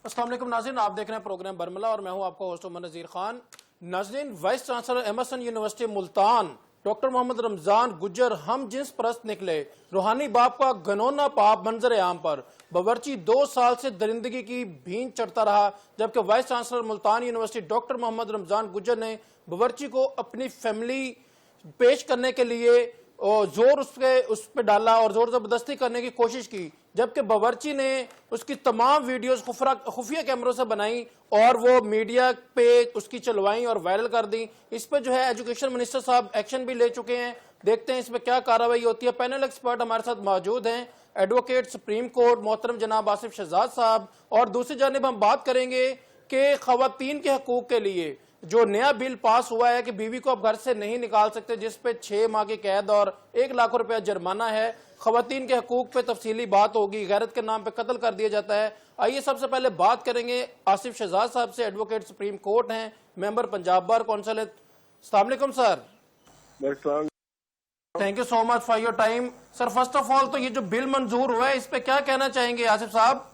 अस्सलाम वालेकुम नाज़रीन, आप देख रहे हैं प्रोग्राम बरमला और मैं हूं आपका होस्ट उमर नज़ीर खान। नाज़रीन, vice chancellor Emerson University Multan doctor Mohammad Ramzan Gujjar हम जिन्स परस्त निकले। रूहानी बाप का घनौना पाप मंजर आम पर बावर्ची 2 साल से दरिंदगी की भीन चढ़ता रहा, जबकि vice chancellor Multan University doctor Mohammad Ramzan Gujjar ने बावर्ची को अपनी फैमिली पेश करने के लिए जोर उस पे डाला और जोर जबरदस्ती करने की कोशिश की, जबकि बावर्ची ने उसकी तमाम वीडियोस खुफिया कैमरों से बनाई और वो मीडिया पे उसकी चलवाई और वायरल कर दी। इस पे जो है एजुकेशन मिनिस्टर साहब एक्शन भी ले चुके हैं। देखते हैं इसमें क्या कार्रवाई होती है। पैनल एक्सपर्ट हमारे साथ मौजूद हैं, एडवोकेट सुप्रीम कोर्ट मोहतरम जनाब आसिफ शहजाद साहब, और दूसरी जानिब हम बात करेंगे कि खवातीन के हकूक के लिए जो नया बिल पास हुआ है कि बीवी को आप घर से नहीं निकाल सकते, जिस पे 6 माह की कैद और 1 लाख रुपया जुर्माना है। खवातीन के हकूक पे तफसीली बात होगी, गैरत के नाम पे कत्ल कर दिया जाता है। आइए सबसे पहले बात करेंगे आसिफ शहजाद साहब से, एडवोकेट सुप्रीम कोर्ट हैं, मेंबर पंजाब बार कौंसिल। अस्सलाम वालेकुम sir. Thank you so much for your time sir. First of all तो ये जो बिल मंजूर हुआ है इस पे क्या कहना चाहेंगे आसिफ साहब?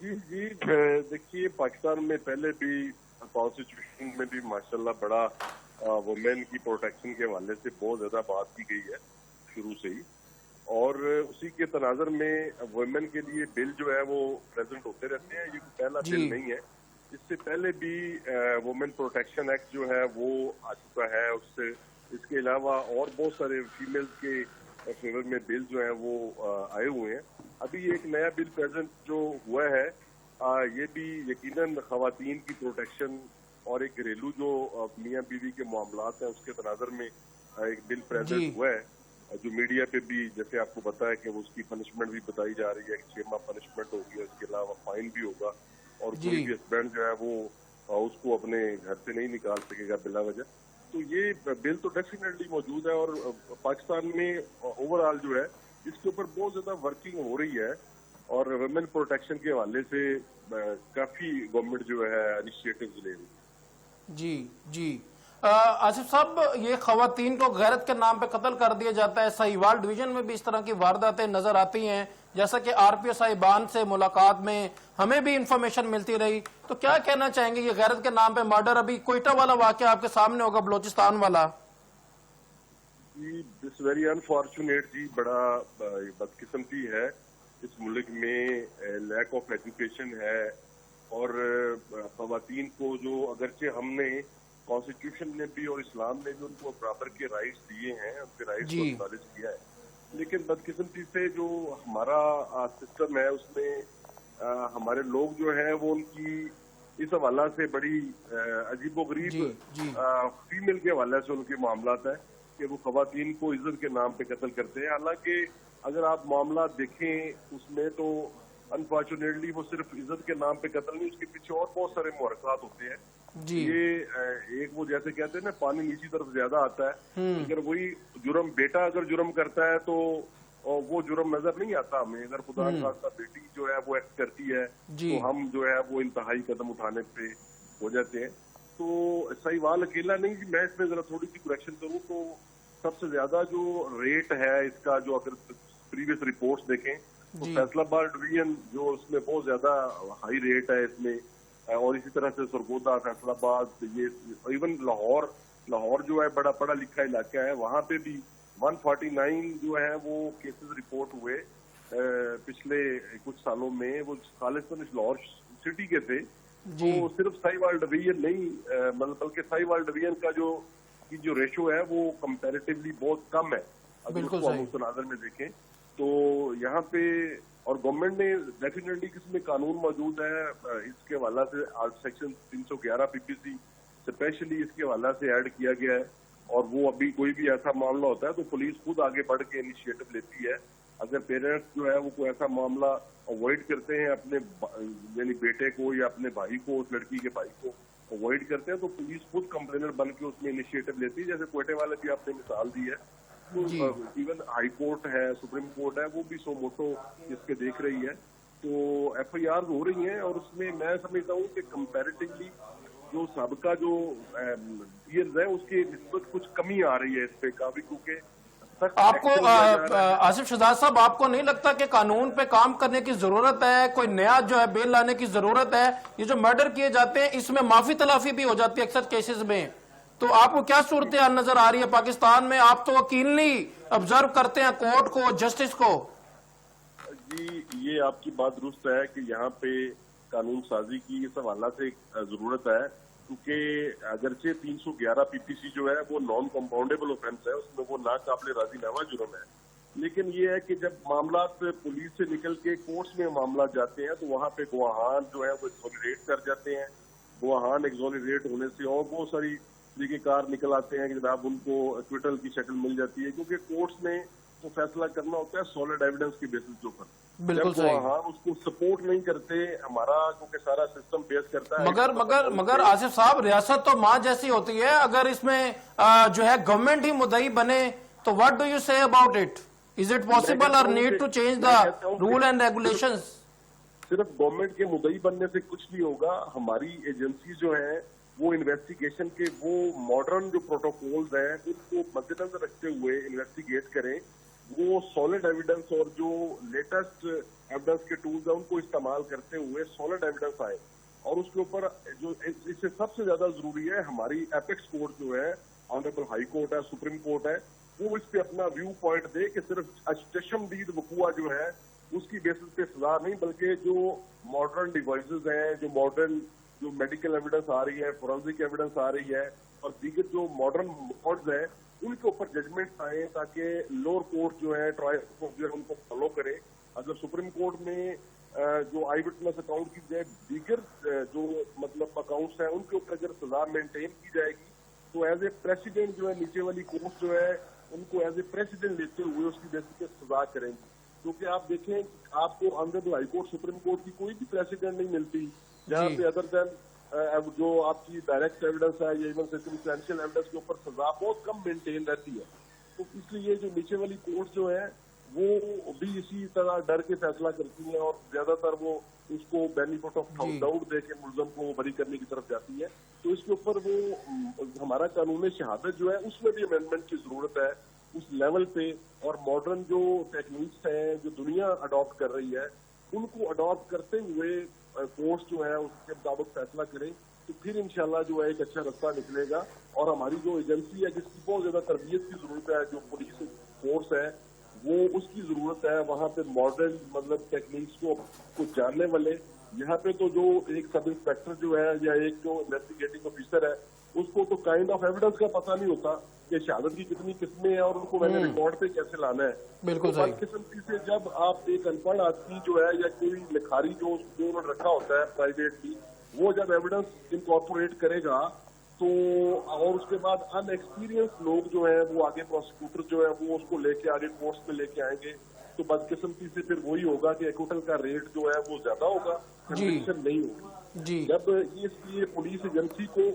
जी देखिए, पाकिस्तान में पहले भी कॉन्स्टिट्यूशन में भी माशाल्लाह बड़ा वुमेन की प्रोटेक्शन के हवाले से बहुत ज्यादा बात की गई है शुरू से ही, और उसी के तनाजर में वुमेन के लिए बिल जो है वो प्रेजेंट होते रहते हैं। ये पहला बिल नहीं है, इससे पहले भी वुमेन प्रोटेक्शन एक्ट जो है वो आ चुका है। उससे इसके अलावा और बहुत सारे फीमेल्स के फेवर में बिल जो है वो आए हुए हैं। अभी एक नया बिल प्रेजेंट जो हुआ है ये भी यकीनन खवातीन की प्रोटेक्शन और एक घरेलू जो मियाँ बीवी के मामलात हैं उसके तनाजर में एक बिल प्रेजेंट हुआ है, जो मीडिया पे भी जैसे आपको पता है कि वो उसकी पनिशमेंट भी बताई जा रही है कि 6 माह पनिशमेंट होगी, इसके अलावा फाइन भी होगा और कोई भी हस्बैंड जो है वो उसको अपने घर से नहीं निकाल सकेगा बिला वजह। तो ये बिल तो डेफिनेटली मौजूद है और पाकिस्तान में ओवरऑल जो है इसके ऊपर बहुत ज्यादा वर्किंग हो रही है और वुमेन प्रोटेक्शन के हवाले से काफी गवर्नमेंट जो है इनिशिएटिव्स ले रही है। जी जी आसिफ साहब, ये खवातीन को गैरत के नाम पे कत्ल कर दिया जाता है। साहिवाल डिवीजन में भी इस तरह की वारदातें नजर आती हैं, जैसा कि आरपीओ साहिबान से मुलाकात में हमें भी इंफॉर्मेशन मिलती रही। तो क्या कहना चाहेंगे, ये गैरत के नाम पे मर्डर, अभी कोयटा वाला वाकया आपके सामने होगा, बलोचिस्तान वाला। जी दिस वेरी अनफॉर्चुनेट जी, बड़ा बदकिस्मती है इस मुल्क में, लैक ऑफ एजुकेशन है और खवातीन को जो अगरचे हमने कॉन्स्टिट्यूशन में भी और इस्लाम में भी उनको बराबर के राइट्स दिए हैं, उनके राइट्स को एक्नॉलेज किया है, लेकिन बदकिस्मती से जो हमारा सिस्टम है उसमें हमारे लोग जो है वो उनकी इस हवाला से बड़ी अजीबोगरीब फीमेल के हवाले से उनके मामलात है कि वो खवातीन को इज्जत के नाम पे कत्ल करते हैं। हालांकि अगर आप मामला देखें उसमें तो अनफॉर्चुनेटली वो सिर्फ इज्जत के नाम पे कत्ल नहीं, उसके पीछे और बहुत सारे मुहरकात होते हैं। ये एक वो जैसे कहते हैं ना, पानी नीची तरफ ज्यादा आता है, अगर वही जुर्म बेटा अगर जुर्म करता है तो वो जुर्म नजर नहीं आता हमें। अगर खुदा न खास्ता बेटी जो है वो एक्ट करती है तो हम जो है वो इंतहाई कदम उठाने पे हो जाते हैं। तो साहिवाल अकेला नहीं, मैं इसमें जरा थोड़ी सी करेक्शन करूँ तो सबसे ज्यादा जो रेट है इसका, जो अगर प्रीवियस रिपोर्ट्स देखें तो फैसलाबाद डिवीजन जो उसमें बहुत ज्यादा हाई रेट है इसमें, और इसी तरह से सरगोदा, फैसलाबाद, ये इवन लाहौर जो है बड़ा पढ़ा लिखा इलाका है, वहां पे भी 149 जो है वो केसेस रिपोर्ट हुए पिछले कुछ सालों में। वो खालिस्तान लाहौर सिटी के थे, तो सिर्फ साहिवाल डिवीजन नहीं, मतलब बल्कि साहिवाल डिवीजन का जो रेशो है वो कंपैरेटिवली बहुत कम है अगर उसको हम उस नजर में देखें तो यहाँ पे। और गवर्नमेंट ने डेफिनेटली इसमें कानून मौजूद है, इसके हवाला से सेक्शन 311 पीपीसी स्पेशली इसके हवाला से ऐड किया गया है, और वो अभी कोई भी ऐसा मामला होता है तो पुलिस खुद आगे बढ़ के इनिशिएटिव लेती है। अगर पेरेंट्स जो है वो कोई ऐसा मामला अवॉइड करते हैं, अपने यानी बेटे को या अपने भाई को, उस लड़की के भाई को अवॉइड करते हैं, तो पुलिस खुद कंप्लेनर बन के उसमें इनिशिएटिव लेती है। जैसे कोयटे वाले भी आपने मिसाल दी है, तो इवन हाई कोर्ट है, सुप्रीम कोर्ट है, वो भी सो मोटो इसके देख रही है। तो एफआईआर हो रही हैं और उसमें मैं समझता हूँ कि कंपैरेटिवली जो सबका जो ईयर्स है उसके निस्बत कुछ कमी आ रही है इस पे काफी, क्योंकि सख्त आपको एक्शन लिया जा रहा है। आसिफ शहजाद साहब, आपको नहीं लगता कि कानून पे काम करने की जरूरत है, कोई नया जो है बेल लाने की जरूरत है? ये जो मर्डर किए जाते हैं इसमें माफी तलाफी भी हो जाती है अक्सर केसेस में, तो आपको क्या सूरत हाल नजर आ रही है पाकिस्तान में? आप तो कीनली ऑब्जर्व करते हैं कोर्ट को, जस्टिस को। जी, ये आपकी बात दुरुस्त है कि यहाँ पे कानून साजी की इस हवाला से जरूरत है, क्योंकि अगरचे 311 पीपीसी जो है वो नॉन कंपाउंडेबल ऑफेंस है, उसमें वो ना काबिल राजीनामा जुर्म है। लेकिन ये है कि जब मामला पुलिस से निकल के कोर्ट्स में मामला जाते हैं तो वहाँ पे गवाहान जो है वो एक्सोनरेट कर जाते हैं। गवाहान एक्सोनरेट होने से और बहुत सारी तरीकेकार निकल आते हैं कि जनाब उनको एक्विटल की शक्ल मिल जाती है, क्योंकि कोर्ट्स ने तो फैसला करना होता है सॉलिड एविडेंस की बेसिस के ऊपर। बिल्कुल जब सही। गवाहान उसको सपोर्ट नहीं करते, हमारा क्योंकि सारा सिस्टम बेस करता है। मगर आसिफ साहब, रियासत तो माँ जैसी होती है, अगर इसमें जो है गवर्नमेंट ही मुद्दई बने तो what do you say about it? Is it possible or need to change the rule and regulations? सिर्फ गवर्नमेंट के मुद्दई बनने से कुछ नहीं होगा। हमारी एजेंसी जो है वो इन्वेस्टिगेशन के वो मॉडर्न जो प्रोटोकॉल्स हैं उनको मद्देनजर रखते हुए इन्वेस्टिगेट करें, वो सॉलिड एविडेंस और जो लेटेस्ट एविडेंस के टूल्स हैं उनको इस्तेमाल करते हुए सॉलिड एविडेंस आए। और उसके ऊपर जो इससे सबसे ज्यादा जरूरी है, हमारी एपेक्स कोर्ट जो है, ऑनरेबल हाई कोर्ट है, सुप्रीम कोर्ट है, वो इस पे अपना व्यू पॉइंट दे कि सिर्फ चशमदीद वकूआ जो है उसकी बेसिस पे सजा नहीं, बल्कि जो मॉडर्न डिवाइसेस हैं, जो मॉडर्न जो मेडिकल एविडेंस आ रही है, फोरेंसिक एविडेंस आ रही है और दीगर जो मॉडर्न मोड्स हैं उनके ऊपर जजमेंट आए, ताकि लोअर कोर्ट जो है, ट्रायल कोर्ट जो है उनको फॉलो करे। अगर सुप्रीम कोर्ट में जो आई विटनेस अकाउंट की जाए, दीगर जो मतलब अकाउंट्स हैं उनके ऊपर अगर सजा मेंटेन की जाएगी तो एज ए प्रेसिडेंट जो है नीचे वाली कोर्ट जो है उनको एज ए प्रेसिडेंट लेते हुए उसकी बेसिस पे सजा करेंगी। क्योंकि आप देखें, आपको honourable high court, supreme court की कोई भी प्रेसिडेंट नहीं मिलती जहाँ पे अदर देन जो आपकी डायरेक्ट एविडेंस है या इवन सर्कमस्टेंशियल एविडेंस के ऊपर सजा बहुत कम मेंटेन रहती है। तो इसलिए जो नीचे वाली कोर्ट जो है वो भी इसी तरह डर के फैसला करती हैं और ज्यादातर वो उसको बेनिफिट ऑफ डाउट दे के मुलजम को बरी करने की तरफ जाती है। तो इसके ऊपर वो हमारा कानून शहादत जो है उसमें भी अमेंडमेंट की जरूरत है उस लेवल पे। और मॉडर्न जो टेक्निक्स हैं जो दुनिया अडॉप्ट कर रही है उनको अडॉप्ट करते हुए कोर्ट्स जो है उसके मुताबिक फैसला करें, तो फिर इंशाल्लाह जो है एक अच्छा रास्ता निकलेगा। और हमारी जो एजेंसी है जिसकी बहुत ज्यादा तरबियत की जरूरत है, जो पुलिस फोर्स है वो उसकी जरूरत है, वहाँ पे मॉडर्न मतलब टेक्निक्स को जानने वाले। यहाँ पे तो जो एक सब इंस्पेक्टर जो है या एक जो इन्वेस्टिगेटिंग ऑफिसर है उसको तो काइंड ऑफ एविडेंस का पता नहीं होता कि शहादत की कितनी किस्में हैं और उनको मैंने रिकॉर्ड पे कैसे लाना है। बिल्कुल तो बदकिस्मती से जब आप एक अनपढ़ आदमी जो है या कोई लिखारी जो उन्होंने रखा होता है प्राइवेटली, वो जब एविडेंस इनकॉर्पोरेट करेगा तो और उसके बाद अनएक्सपीरियंस लोग जो है वो आगे प्रोसिक्यूटर जो है वो उसको लेके आगे कोर्ट्स में लेके आएंगे, तो बदकिस्मती से फिर वही होगा कि एक्विटल का रेट जो है वो ज्यादा होगा, कन्विक्शन नहीं होगी। जब इसलिए पुलिस एजेंसी को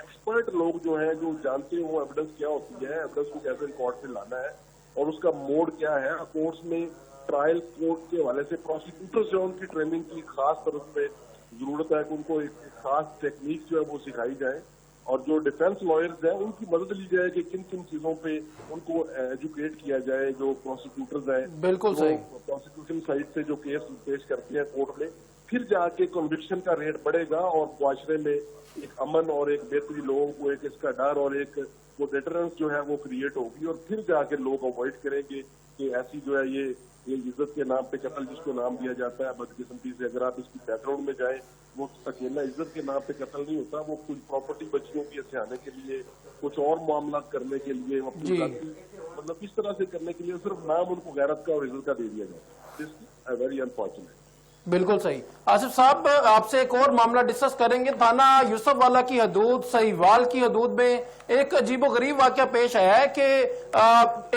एक्सपर्ट लोग जो है जो जानते हो एविडेंस क्या होती है, एविडेंस को कैसे कोर्ट से लाना है और उसका मोड क्या है, कोर्ट्स में ट्रायल कोर्ट के हवाले से प्रोसिक्यूटर्स जो उनकी ट्रेनिंग की खास तरफ पे जरूरत है कि उनको एक खास टेक्निक जो है वो सिखाई जाए और जो डिफेंस लॉयर्स हैं उनकी मदद ली जाए कि किन किन चीजों पे उनको एजुकेट किया जाए। जो प्रोसिक्यूटर्स हैं बिल्कुल सही, प्रोसिक्यूशन साइड से जो केस पेश करते हैं कोर्ट में, फिर जाके कन्विक्शन का रेट बढ़ेगा और मुआशरे में एक अमन और एक बेहतरी, लोगों को एक इसका डर और एक वो डेटरेंस जो है वो क्रिएट होगी और फिर जाके लोग अवॉइड करेंगे कि ऐसी जो है ये इज्जत के नाम पे कत्ल जिसको नाम दिया जाता है बदकिस्मती से। अगर आप इसकी बैकग्राउंड में जाए, वो अकेला इज्जत के नाम पे कत्ल नहीं होता, वो कुछ प्रॉपर्टी बच्चियों की हथियाने के लिए, कुछ और मामला करने के लिए, अपनी मतलब इस तरह से करने के लिए सिर्फ नाम उनको गैरत का और इज्जत का दे दिया जाए। This very unfortunate. बिल्कुल सही। आसिफ साहब, आपसे एक और मामला डिस्कस करेंगे। थाना यूसुफ वाला की हदूद, सहीवाल की हदूद में एक अजीबोगरीब वाकया पेश आया है कि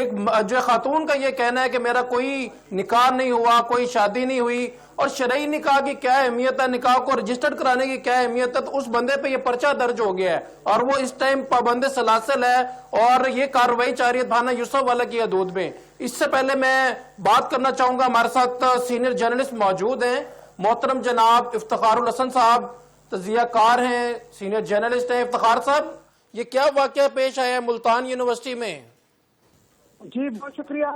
एक जो खातून का ये कहना है कि मेरा कोई निकाह नहीं हुआ, कोई शादी नहीं हुई और शरई निकाह की क्या अहमियत है, निकाह को रजिस्टर्ड कराने की क्या अहमियत है, तो उस बंदे पे ये पर्चा दर्ज हो गया है और वो इस टाइम पाबंद सलासल है और ये कार्रवाई जारी है थाना यूसुफ वाला की हदूद में। इससे पहले मैं बात करना चाहूंगा, हमारे साथ सीनियर जर्नलिस्ट मौजूद हैं, मोहतरम जनाब इफ्तिखारुल हसन साहब, तजियाकार हैं, सीनियर जर्नलिस्ट हैं। इफ्तिखार साहब, ये क्या वाकया पेश आया है मुल्तान यूनिवर्सिटी में? جی بہت شکریہ.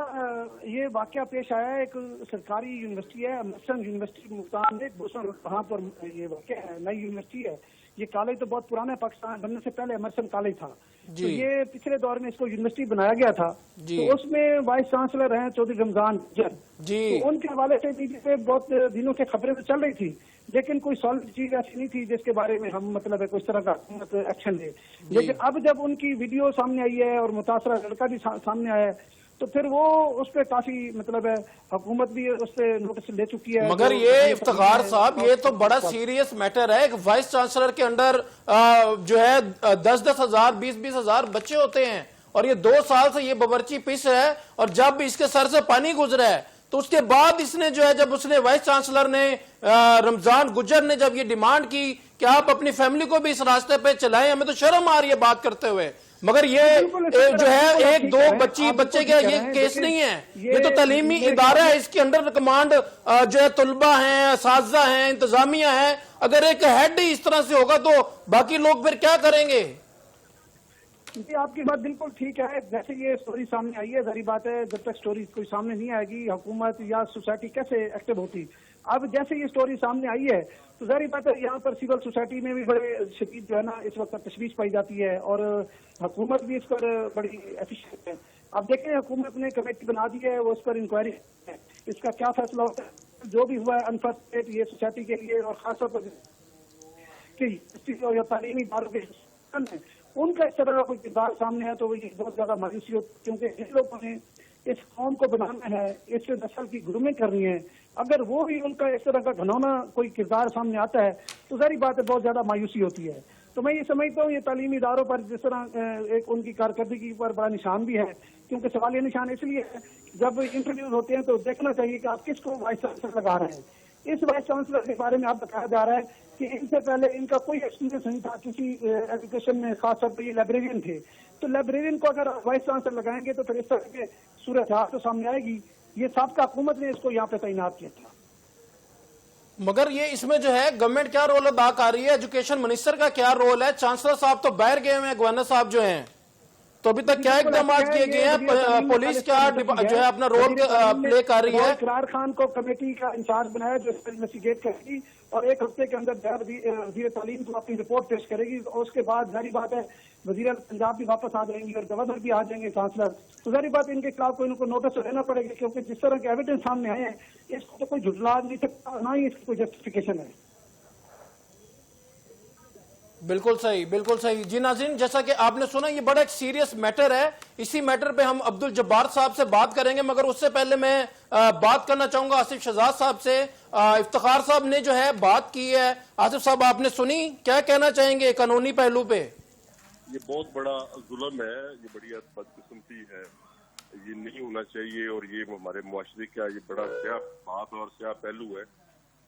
یہ واقعہ پیش آیا ہے. ایک سرکاری یونیورسٹی ہے امرسن یونیورسٹی ملتان میں, وہاں پر یہ واقعہ ہے, نئی یونیورسٹی ہے. یہ کالج تو بہت پرانا ہے, پاکستان بننے سے پہلے امرسن کالج تھا. تو یہ پچھلے دور میں اس کو یونیورسٹی بنایا گیا تھا. تو اس میں وائس چانسلر ہیں چودھری رمضان گجر. تو ان کے حوالے سے میڈیا پہ بہت دنوں سے خبریں تو چل رہی تھی, لیکن کوئی سالڈ چیز ایسی نہیں تھی جس کے بارے میں ہم مطلب ہے کوئی طرح کا حکومت ایکشن لے. لیکن اب جب ان کی ویڈیو سامنے آئی ہے اور متاثرہ لڑکا بھی سامنے آیا ہے, تو پھر وہ اس پہ کافی مطلب ہے حکومت بھی اس پہ نوٹس لے چکی ہے. مگر یہ افتخار صاحب, یہ تو بڑا سیریس میٹر ہے. ایک وائس چانسلر کے انڈر جو ہے 10,000 20,000 بچے ہوتے ہیں, اور یہ 2 سال سے یہ باورچی پس ہے, اور جب بھی اس کے سر سے پانی گزرا ہے تو اس کے بعد اس نے جو ہے, جب اس نے وائس چانسلر نے رمضان گجر نے جب یہ ڈیمانڈ کی کہ آپ اپنی فیملی کو بھی اس راستے پہ چلائیں, ہمیں تو شرم آ رہی ہے بات کرتے ہوئے, مگر یہ جو ہے 1-2 بچے کا یہ کیس نہیں ہے, یہ تو تعلیمی ادارہ ہے. اس کے انڈر کمانڈ جو ہے طلبہ ہیں, اساتذہ ہیں, انتظامیہ ہیں. اگر ایک ہیڈ ہی اس طرح سے ہوگا تو باقی لوگ پھر کیا کریں گے؟ جی آپ کی بات بالکل ٹھیک ہے. جیسے یہ سٹوری سامنے آئی ہے, ظاہر بات ہے جب تک سٹوری کوئی سامنے نہیں آئے گی حکومت یا سوسائٹی کیسے ایکٹیو ہوتی. اب جیسے یہ سٹوری سامنے آئی ہے تو ظاہر بات ہے یہاں پر سول سوسائٹی میں بھی بڑے شدید جو ہے نا اس وقت تشویش پائی جاتی ہے, اور حکومت بھی اس پر بڑی ایفیشینٹ ہے. اب دیکھیں حکومت نے کمیٹی بنا دی ہے, وہ اس پر انکوائری ہے, اس کا کیا فیصلہ ہوتا ہے. جو بھی ہوا ہے انفارچونیٹ یہ سوسائٹی کے لیے, اور خاص طور پر کہ تعلیمی اداروں کے ان کا اس طرح کا کوئی کردار سامنے ہے تو یہ بہت زیادہ مایوسی ہوتی ہے. کیونکہ جن لوگوں نے اس قوم کو بنانا ہے, اس نسل کی گرومنگ کرنی ہے, اگر وہ بھی ان کا اس طرح کا گھنونا کوئی کردار سامنے آتا ہے تو ظاہر بات ہے بہت زیادہ مایوسی ہوتی ہے. تو میں یہ سمجھتا ہوں یہ تعلیمی اداروں پر جس طرح ایک ان کی کارکردگی پر بڑا نشان بھی ہے, کیونکہ سوالیہ نشان اس لیے ہے جب انٹرویوز ہوتے ہیں تو دیکھنا چاہیے کہ آپ کس کو وائس چانسلر لگا رہے ہیں. اس وائس چانسلر کے بارے میں آپ بتایا جا رہا ہے کہ ان سے پہلے ان کا کوئی ایکسپیرینس نہیں تھا کسی ایجوکیشن میں, خاص طور پر یہ لائبریرین تھے. تو لائبریرین کو اگر وائس چانسلر لگائیں گے تو پھر اس طرح کے صورتحال تو سامنے آئے گی. یہ سابقہ حکومت نے اس کو یہاں پہ تعینات کیا تھا. مگر یہ اس میں جو ہے گورنمنٹ کیا رول ادا کر رہی ہے, ایجوکیشن منسٹر کا کیا رول ہے؟ چانسلر صاحب تو باہر گئے ہوئے ہیں, گورنر صاحب جو ہیں, تو ابھی تک کیا اقدامات کیے گئے ہیں؟ پولیس کیا جو ہے اپنا رول پلے کر رہی ہے؟ اقرار خان کو کمیٹی کا انچارج بنایا جو اس پر انویسٹیگیٹ کرے گی, اور 1 ہفتے کے اندر وزیر تعلیم کو اپنی رپورٹ پیش کرے گی. اور اس کے بعد ظاہر بات ہے وزیر پنجاب بھی واپس آ جائیں گے اور گورنر بھی آ جائیں گے, چانسلر. تو ظاہر بات ان کے خلاف کوئی ان کو نوٹس لینا پڑے گا, کیونکہ جس طرح کے ایویڈنس سامنے آئے ہیں اس کو تو کوئی جھٹلا نہیں سکتا, نہ ہی اس کی کوئی جسٹیفیکیشن ہے. بالکل صحیح, بالکل صحیح. جی ناظرین, جیسا کہ آپ نے سنا یہ بڑا ایک سیریس میٹر ہے. اسی میٹر پہ ہم عبدالجبار صاحب سے بات کریں گے, مگر اس سے پہلے میں بات کرنا چاہوں گا آصف شہزاد صاحب سے. افتخار صاحب نے جو ہے بات کی ہے, آصف صاحب آپ نے سنی, کیا کہنا چاہیں گے قانونی پہلو پہ؟ یہ بہت بڑا ظلم ہے, یہ بڑی بدقسمتی ہے, یہ نہیں ہونا چاہیے, اور یہ ہمارے معاشرے کا یہ بڑا سیاہ بات اور سیاہ پہلو ہے.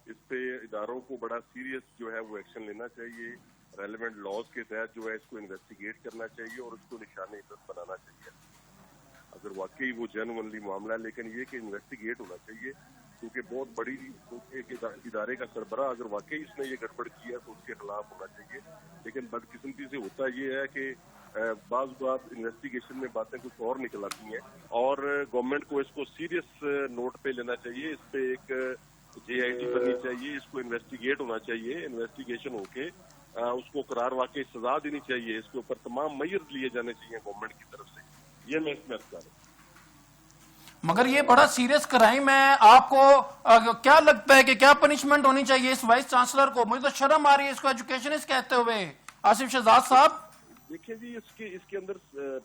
اس پہ اداروں کو بڑا سیریس جو ہے وہ ایکشن لینا چاہیے. ریلیونٹ لاز کے تحت جو ہے اس کو انویسٹیگیٹ کرنا چاہیے اور اس کو نشان عبرت بنانا چاہیے اگر واقعی وہ جینوئنلی معاملہ ہے. لیکن یہ کہ انویسٹیگیٹ ہونا چاہیے, کیونکہ بہت بڑی ایک ادارے کا سربراہ اگر واقعی اس نے یہ گڑبڑ کی ہے تو اس کے خلاف ہونا چاہیے. لیکن بدقسمتی سے ہوتا یہ ہے کہ بعض بات انویسٹیگیشن میں باتیں کچھ اور نکل آتی ہیں, اور گورنمنٹ کو اس کو سیریس نوٹ پہ لینا چاہیے. اس پہ ایک JIT بننی چاہیے, اس کو انویسٹیگیٹ ہونا چاہیے, انویسٹیگیشن ہو کے اس کو قرار واقعی سزا دینی چاہیے. اس کے اوپر تمام میئر لیے جانے چاہیے گورنمنٹ کی طرف سے. یہ میں اس میں افطار ہوں. مگر یہ بڑا سیریس کرائم ہے, آپ کو کیا لگتا ہے کہ کیا پنشمنٹ ہونی چاہیے اس وائس چانسلر کو؟ مجھے تو شرم آ رہی ہے اس کو ایجوکیشنسٹ کہتے ہوئے. آصف شہزاد صاحب دیکھیں جی, اس کے اندر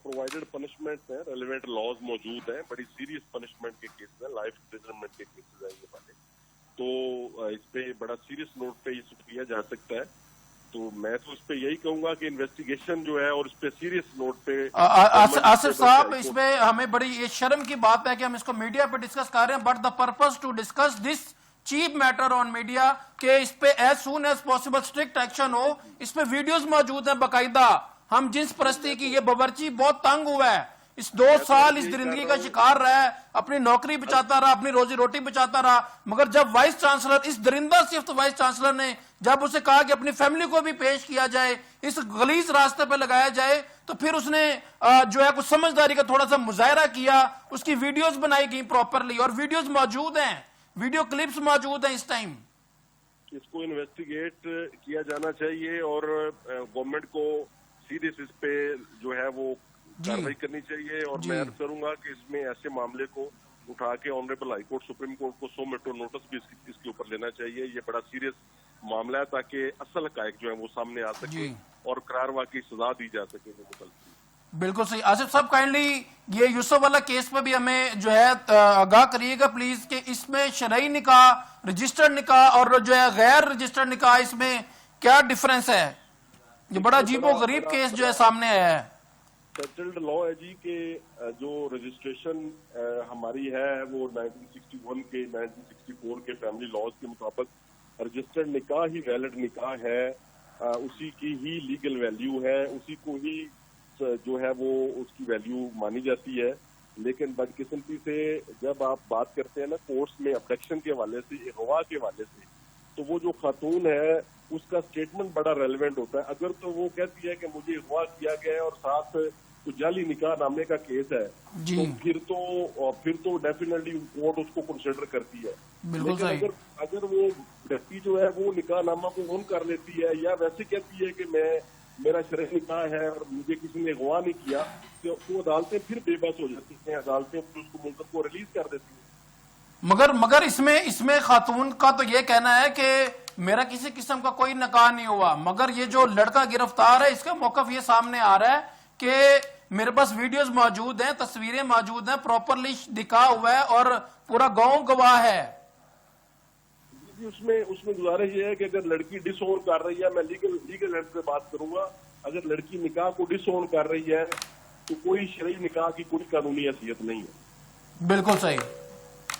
پرووائڈڈ پنشمنٹ ہیں, ریلیونٹ لاز موجود ہیں, بڑی سیریس پنشمنٹ کے کیسز ہیں, لائف امپریزنمنٹ کے کیسز ہیں یہ والے. تو اس پہ بڑا سیریس نوٹ پہ یہ کیا جا سکتا ہے. تو میں تو اس پہ یہی کہوں گا کہ انویسٹیگیشن جو ہے اور اس پہ سیریس نوٹ پہ. آصف صاحب اس پہ ہمیں بڑی یہ شرم کی بات ہے کہ ہم اس کو میڈیا پہ ڈسکس کر رہے ہیں, but the purpose to discuss this cheap matter on media کہ اس پہ as soon as possible strict action ہو. اس پہ ویڈیوز موجود ہیں باقاعدہ, ہم جنس پرستی کی, یہ باورچی بہت تنگ ہوا ہے, इस 2 साल इस दरिंदगी का शिकार रहा है, अपनी नौकरी बचाता रहा, अपनी रोजी रोटी बचाता रहा, मगर जब वाइस चांसलर, इस दरिंदा सिफ्त वाइस चांसलर ने जब उसे कहा कि अपनी फैमिली को भी पेश किया जाए, इस गलीज रास्ते पे लगाया जाए, तो फिर उसने जो है कुछ समझदारी का थोड़ा सा मुजाहरा किया, उसकी वीडियोस बनाई गई प्रॉपरली, और वीडियोस मौजूद हैं, वीडियो क्लिप्स मौजूद हैं इस टाइम। इसको इन्वेस्टिगेट किया जाना चाहिए और गवर्नमेंट को सीरियस इस पे जो है वो कार्रवाई करनी चाहिए, और मैं अर्ज करूंगा कि इसमें ऐसे मामले को उठा के honourable high court, supreme court को 100 मीटर नोटिस भी इसके ऊपर लेना चाहिए। ये बड़ा सीरियस मामला है, ताकि असल हकायक जो है वो सामने आ सके और करारवा की सजा दी जा सके। बिल्कुल सही। आसिफ साहब, काइंडली ये यूसुफ वाला केस पे भी हमें जो है आगाह करिएगा प्लीज, कि इसमें शरई निकाह, रजिस्टर्ड निकाह और जो है गैर रजिस्टर्ड निकाह, इसमें क्या डिफरेंस है? ये बड़ा अजीबो गरीब केस जो है सामने आया है। सेटल्ड लॉ है जी कि जो रजिस्ट्रेशन हमारी है वो 1961 के 1964 के फैमिली लॉज के मुताबिक रजिस्टर्ड निकाह ही वैलिड निकाह है, उसी की ही लीगल वैल्यू है, उसी को ही जो है वो उसकी वैल्यू मानी जाती है। लेकिन बदकिस्मती से जब आप बात करते हैं ना कोर्ट्स में अब्डक्शन के हवाले से, अगवा के हवाले से, तो वो जो खातून है उसका स्टेटमेंट बड़ा रेलेवेंट होता है। अगर तो वो कहती है कि मुझे अगवा किया गया है और साथ कुछ जाली निकाह नामे का केस है, तो फिर तो डेफिनेटली कोर्ट उसको कंसिडर करती है। लेकिन अगर वो व्यक्ति जो है वो निकाह नामा को ऑन कर लेती है या वैसे कहती है कि मेरा शरई निकाह है और मुझे किसी ने अगवा नहीं किया, तो अदालतें फिर बेबस हो जाती हैं, अदालतें फिर उसको मुल्क को रिलीज कर देती हैं। मगर इसमें खातून का तो ये कहना है कि मेरा किसी किस्म का कोई निकाह नहीं हुआ, मगर ये जो लड़का गिरफ्तार है इसका मौकफ ये सामने आ रहा है कि मेरे पास वीडियोस मौजूद हैं, तस्वीरें मौजूद हैं, प्रॉपरली निकाह हुआ है और पूरा गांव गवाह है। उसमें गुजारिश ये है कि अगर लड़की डिसओन कर रही है, मैं लीगल हेड से बात करूंगा, अगर लड़की निकाह को डिसओन कर रही है तो कोई शरई निकाह की कोई कानूनी हैसियत नहीं है। बिल्कुल सही,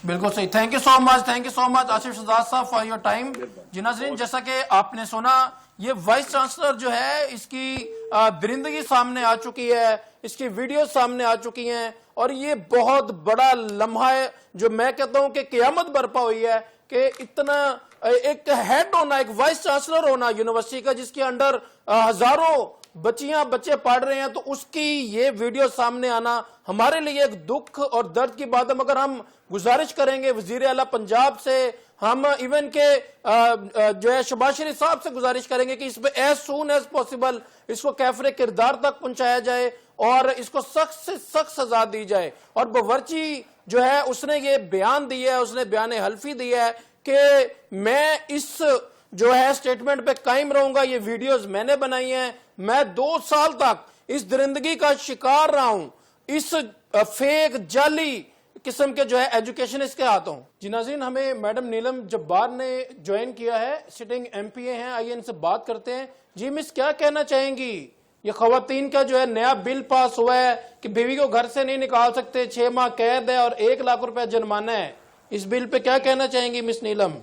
बिल्कुल सही। Thank you so much Asif Shahzad साहब फॉर योर टाइम। जी नाज़रीन, जैसा कि आपने सुना, ये वाइस चांसलर जो है इसकी दरिंदगी सामने आ चुकी है, इसकी वीडियो सामने आ चुकी हैं, और ये बहुत बड़ा लम्हा है जो मैं कहता हूं कि क़यामत बरपा हुई है कि इतना एक हेड होना, एक वाइस चांसलर होना यूनिवर्सिटी का, जिसके अंडर हजारों बच्चे पढ़ रहे हैं, तो उसकी ये वीडियो सामने आना हमारे लिए एक दुख और दर्द की बात है। मगर हम गुजारिश करेंगे वजीर आला पंजाब से, हम इवन के जो है शहबाज शरीफ साहब से गुजारिश करेंगे कि इस पे एज सून एज पॉसिबल इसको कैफरे किरदार तक पहुंचाया जाए और इसको सख्त से सख्त सजा दी जाए। और बावर्ची जो है उसने ये बयान दिया है, उसने बयान हल्फी दिया है कि मैं इस जो है स्टेटमेंट पे कायम रहूंगा, ये वीडियोस मैंने बनाई हैं, मैं 2 साल तक इस दरिंदगी का शिकार रहा हूं, इस फेक जाली किस्म के जो है एजुकेशनिस्ट के हाथों। जी नाज़रीन, हमें मैडम नीलम जब्बार ने ज्वाइन किया है, सिटिंग एमपीए हैं, आइए इनसे बात करते हैं। जी मिस, क्या कहना चाहेंगी? ये खवातीन का जो है नया बिल पास हुआ है कि बीवी को घर से नहीं निकाल सकते, 6 माह कैद है और 1 लाख रुपया जुर्माना है, इस बिल पे क्या कहना चाहेंगी मिस नीलम?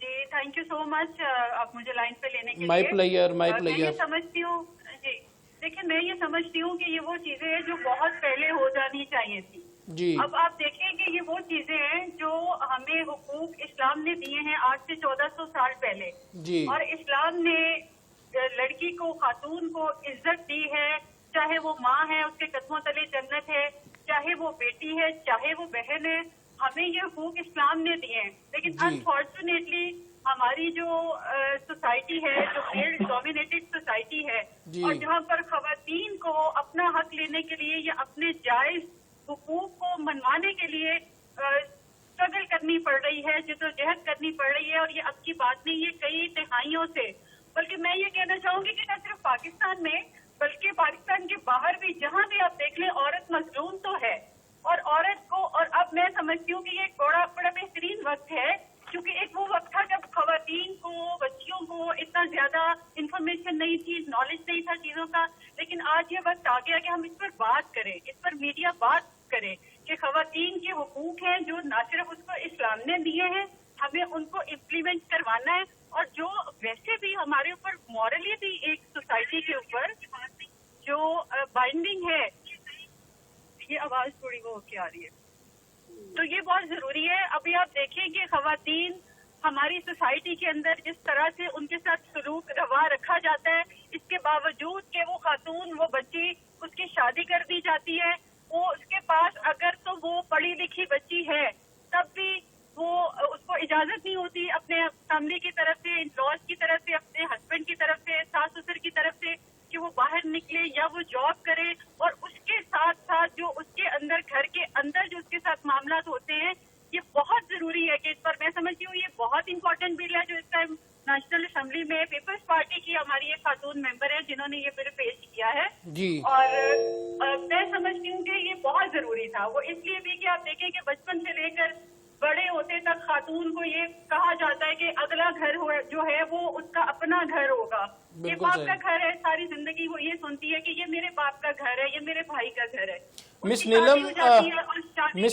जी थैंक यू सो मच, आप मुझे लाइन पे लेने के लिए। My player. मैं ये समझती हूँ जी, देखिए मैं ये समझती हूँ कि ये वो चीजें हैं जो बहुत पहले हो जानी चाहिए थी जी। अब आप देखें कि ये वो चीजें हैं जो हमें हुकूक इस्लाम ने दिए हैं आज से 1400 साल पहले जी। और इस्लाम ने लड़की को, खातून को इज्जत दी है, चाहे वो माँ है उसके कदमों तले जन्नत है, चाहे वो बेटी है, चाहे वो बहन है, हमें ये हुकूक इस्लाम ने दिए हैं। लेकिन अनफॉर्चुनेटली हमारी जो सोसाइटी है, जो मेल डोमिनेटेड सोसाइटी है, और जहाँ पर खवातीन को अपना हक लेने के लिए या अपने जायज हुकूक को मनवाने के लिए स्ट्रगल करनी पड़ रही है, जद्दोजहद करनी पड़ रही है। और ये अब की बात नहीं, ये कई तिहाइयों से, बल्कि मैं ये कहना चाहूंगी कि न सिर्फ पाकिस्तान में बल्कि पाकिस्तान के बाहर भी जहाँ भी आप देख लें औरत मजलूम तो है। और औरत को, और अब मैं समझती हूँ कि ये बड़ा बेहतरीन वक्त है, क्योंकि एक वो वक्त था जब खवातीन को, बच्चियों को इतना ज्यादा इंफॉर्मेशन नहीं थी, नॉलेज नहीं था चीजों का। लेकिन आज ये वक्त आ गया कि हम इस पर बात करें, इस पर मीडिया बात करे कि खवातीन के हुकूक हैं जो ना सिर्फ उसको इस्लाम ने दिए हैं, हमें उनको इम्प्लीमेंट करवाना है। और जो वैसे भी हमारे ऊपर मॉरली भी एक सोसाइटी के ऊपर जो बाइंडिंग है یہ آواز تھوڑی وہ کے آ رہی ہے. تو یہ بہت ضروری ہے. ابھی آپ دیکھیں کہ خواتین ہماری سوسائٹی کے اندر جس طرح سے ان کے ساتھ سلوک روا رکھا جاتا ہے, اس کے باوجود کہ وہ خاتون, وہ بچی, اس کی شادی کر دی جاتی ہے, وہ اس کے پاس اگر تو وہ پڑھی لکھی بچی ہے تب بھی وہ اس کو اجازت نہیں ہوتی اپنے فیملی کی طرف سے, ان لاز کی طرف سے, اپنے ہسبینڈ کی طرف سے, ساس سسر کی طرف سے کہ وہ باہر نکلے یا وہ جاب کرے. اور اس کے ساتھ ساتھ جو اس کے اندر گھر کے اندر جو اس کے ساتھ معاملات ہوتے ہیں, یہ بہت ضروری ہے کہ اس پر میں سمجھتی ہوں یہ بہت امپورٹنٹ بل ہے جو اس ٹائم نیشنل اسمبلی میں پیپلز پارٹی کی ہماری ایک خاتون ممبر ہے جنہوں نے یہ بل پیش کیا ہے. جی. اور میں سمجھتی ہوں کہ یہ بہت ضروری تھا. وہ اس لیے بھی کہ آپ دیکھیں کہ بچپن سے لے کر بڑے ہوتے تک خاتون کو یہ کہا جاتا ہے کہ اگلا گھر جو ہے وہ اس کا اپنا گھر ہوگا, یہ باپ کا گھر ہے. ساری زندگی وہ یہ سنتی ہے کہ یہ میرے باپ کا گھر ہے, یہ میرے بھائی کا گھر ہے. مس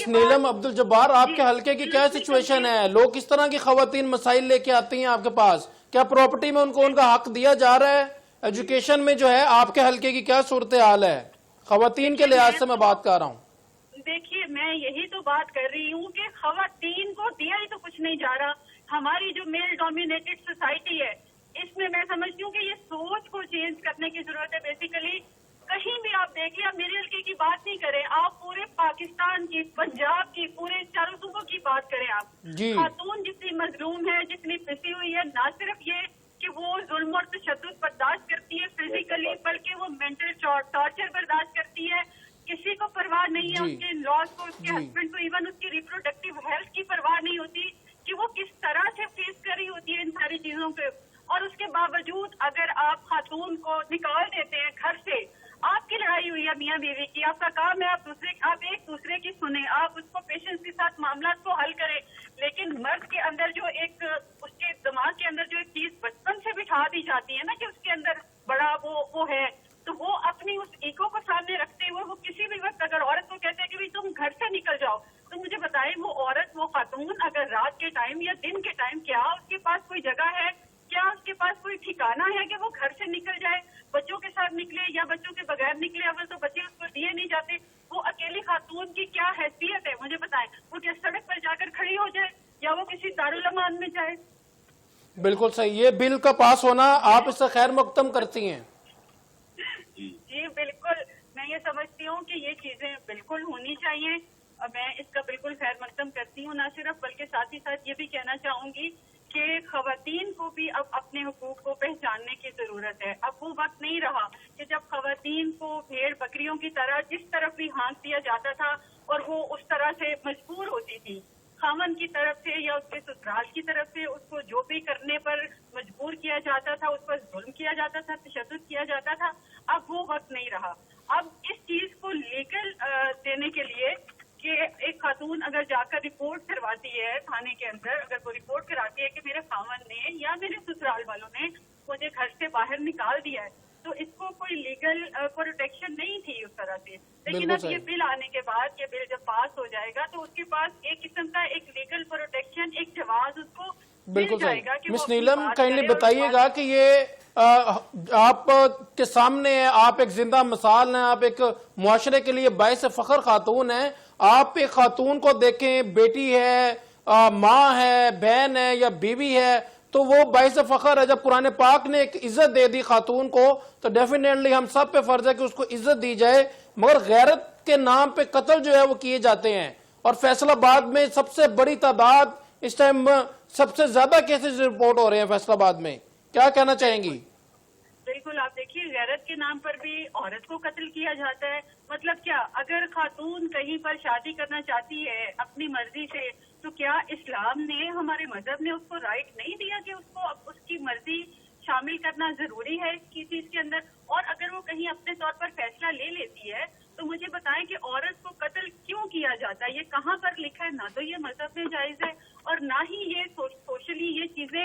نیلم عبد الجبار, آپ کے حلقے کی کیا سچویشن ہے؟ لوگ کس طرح کی خواتین مسائل لے کے آتی ہیں آپ کے پاس؟ کیا پراپرٹی میں ان کو ان کا حق دیا جا رہا ہے؟ ایجوکیشن میں جو ہے آپ کے حلقے کی کیا صورتحال ہے خواتین کے لحاظ سے میں بات کر رہا ہوں؟ دیکھیے میں یہی تو بات کر رہی ہوں کہ خواتین کو دیا ہی تو کچھ نہیں جا رہا. ہماری جو میل ڈومینیٹڈ سوسائٹی ہے اس میں میں سمجھتی ہوں کہ یہ سوچ کو چینج کرنے کی ضرورت ہے. بیسیکلی کہیں بھی آپ دیکھیے, آپ میرے حلقے کی بات نہیں کریں, آپ پورے پاکستان کی, پنجاب کی, پورے چاروں صوبوں کی بات کریں. آپ خاتون جتنی مظلوم ہے, جتنی پھنسی ہوئی ہے, نہ صرف یہ کہ وہ ظلم اور تشدد برداشت کرتی ہے فزیکلی, بلکہ وہ مینٹل ٹارچر برداشت کرتی ہے. کسی کو پرواہ نہیں ہے اس کے لاس کو, اس کے ہسبینڈ کو, ایون اس کی ریپروڈکٹیو ہیلتھ کی پرواہ نہیں ہوتی کہ وہ کس طرح سے فیس کر رہی ہوتی ہے ان ساری چیزوں پہ. اور اس کے باوجود اگر آپ خاتون کو نکال دیتے ہیں گھر سے, آپ کی لڑائی ہوئی ہے میاں بیوی کی, آپ کا کام ہے آپ ایک دوسرے کی سنیں, آپ اس کو پیشنس کے ساتھ معاملات کو حل کریں. لیکن مرد کے اندر جو ایک اس کے دماغ کے اندر جو ایک چیز بچپن سے بٹھا دی جاتی ہے نا کہ اس کے اندر بڑا وہ ہے, تو وہ اپنی اس ایگو کو سامنے رکھتے ہوئے وہ کسی بھی وقت اگر عورت کو کہتے ہیں کہ تم گھر سے نکل جاؤ, تو مجھے بتائیں وہ عورت, وہ خاتون اگر رات کے ٹائم یا دن کے ٹائم کیا اس کے پاس کوئی جگہ ہے, کیا اس کے پاس کوئی ٹھکانہ ہے کہ وہ گھر سے نکل جائے, بچوں کے ساتھ نکلے یا بچوں کے بغیر نکلے؟ اول تو بچے اس کو دیے نہیں جاتے. وہ اکیلی خاتون کی کیا حیثیت ہے مجھے بتائیں؟ وہ کیا سڑک پر جا کر کھڑی ہو جائے یا وہ کسی دارالامان میں جائے؟ بالکل صحیح. یہ بل کا پاس ہونا آپ اس سے خیر مقدم کرتی ہیں؟ جی بالکل, میں یہ سمجھتی ہوں کہ یہ چیزیں بالکل ہونی چاہیے. میں اس کا بالکل خیر مقدم کرتی ہوں. نہ صرف بلکہ ساتھ ہی ساتھ یہ بھی کہنا چاہوں گی کہ خواتین کو بھی اب اپنے حقوق کو پہچاننے کی ضرورت ہے. اب وہ وقت نہیں رہا کہ جب خواتین کو بھیڑ بکریوں کی طرح جس طرف بھی ہانک دیا جاتا تھا اور وہ اس طرح سے مجبور ہوتی تھی خاوند کی طرف سے یا اس کے سسرال کی طرف سے, اس کو جو بھی کرنے پر مجبور کیا جاتا تھا, اس پر ظلم کیا جاتا تھا, تشدد کیا جاتا تھا. اب وہ وقت نہیں رہا. اب اس چیز کو لیگل دینے کے لیے کہ ایک خاتون اگر جا کر رپورٹ کرواتی ہے تھانے کے اندر, اگر وہ رپورٹ کراتی ہے کہ میرے خاوند نے یا میرے سسرال والوں نے مجھے گھر سے باہر نکال دیا ہے, تو اس کو کوئی لیگل پروٹیکشن نہیں تھی اس طرح سے. لیکن اب یہ بل آنے کے بعد, یہ بل جب پاس ہو جائے گا تو اس کے پاس ایک قسم کا ایک لیگل پروٹیکشن, ایک جواز اس کو بالکل صحیح. مس نیلم کائنڈلی بتائیے گا کہ یہ آپ کے سامنے ہے, آپ ایک زندہ مثال ہیں, آپ ایک معاشرے کے لیے باعث فخر خاتون ہیں. آپ ایک خاتون کو دیکھیں, بیٹی ہے, ماں ہے, بہن ہے یا بیوی ہے, تو وہ باعث فخر ہے. جب قرآن پاک نے ایک عزت دے دی خاتون کو تو ڈیفینیٹلی ہم سب پہ فرض ہے کہ اس کو عزت دی جائے. مگر غیرت کے نام پہ قتل جو ہے وہ کیے جاتے ہیں, اور فیصل آباد میں سب سے بڑی تعداد اس ٹائم, سب سے زیادہ کیسز رپورٹ ہو رہے ہیں فیصل آباد میں. کیا کہنا چاہیں گی؟ بالکل, آپ دیکھیے غیرت کے نام پر بھی عورت کو قتل کیا جاتا ہے. مطلب کیا, اگر خاتون کہیں پر شادی کرنا چاہتی ہے اپنی مرضی سے, تو کیا اسلام نے, ہمارے مذہب نے اس کو رائٹ نہیں دیا کہ اس کو اب اس کی مرضی شامل کرنا ضروری ہے اس چیز کے اندر؟ اور اگر وہ کہیں اپنے طور پر فیصلہ لے لیتی ہے تو مجھے بتائیں کہ عورت کو قتل کیوں کیا جاتا ہے؟ یہ کہاں پر لکھا ہے؟ نہ تو یہ مذہب میں جائز ہے اور نہ ہی یہ سوشلی یہ چیزیں,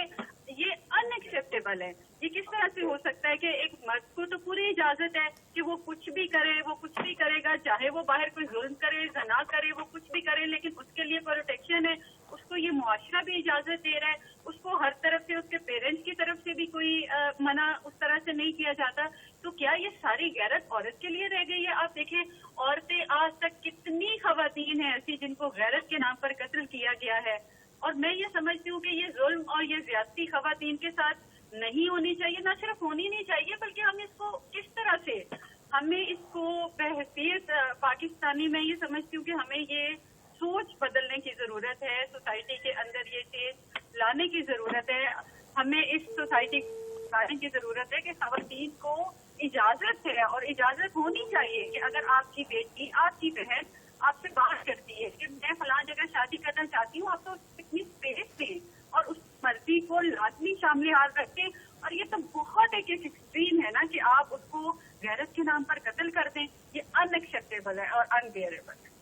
یہ ان ایکسیپٹیبل ہے. یہ کس طرح سے ہو سکتا ہے کہ ایک مرد کو تو پوری اجازت ہے کہ وہ کچھ بھی کرے, وہ کچھ بھی کرے گا, چاہے وہ باہر کوئی ظلم کرے, زنا کرے, وہ کچھ بھی کرے, لیکن اس کے لیے پروٹیکشن ہے, اس کو کو یہ معاشرہ بھی اجازت دے رہا ہے, اس کو ہر طرف سے, اس کے پیرنٹس کی طرف سے بھی کوئی منع اس طرح سے نہیں کیا جاتا, تو کیا یہ ساری غیرت عورت کے لیے رہ گئی ہے؟ آپ دیکھیں عورتیں آج تک کتنی خواتین ہیں ایسی جن کو غیرت کے نام پر قتل کیا گیا ہے, اور میں یہ سمجھتی ہوں کہ یہ ظلم اور یہ زیادتی خواتین کے ساتھ نہیں ہونی چاہیے, نہ صرف ہونی نہیں چاہیے بلکہ ہم اس کو کس طرح سے, ہمیں اس کو بحیثیت پاکستانی میں یہ سمجھتی ہوں کہ ہمیں یہ سوچ بدلنے کی ضرورت ہے, سوسائٹی کے اندر یہ چیز لانے کی ضرورت ہے, ہمیں اس سوسائٹی کو لانے کی ضرورت ہے کہ خواتین کو اجازت ہے اور اجازت ہونی چاہیے کہ اگر آپ کی بیٹی, آپ کی بہن آپ سے بات کرتی ہے کہ میں فلاں جگہ شادی کرنا چاہتی ہوں, آپ تو اتنی اسپیس دیں اور اس مرضی کو لازمی شامل حال رکھیں, اور یہ تو بہت ایک ایکسٹریم ہے نا کہ آپ اس کو غیرت کے نام پر قتل کر دیں, یہ ان ایکسیپٹیبل ہے اور ان بیئریبل ہے.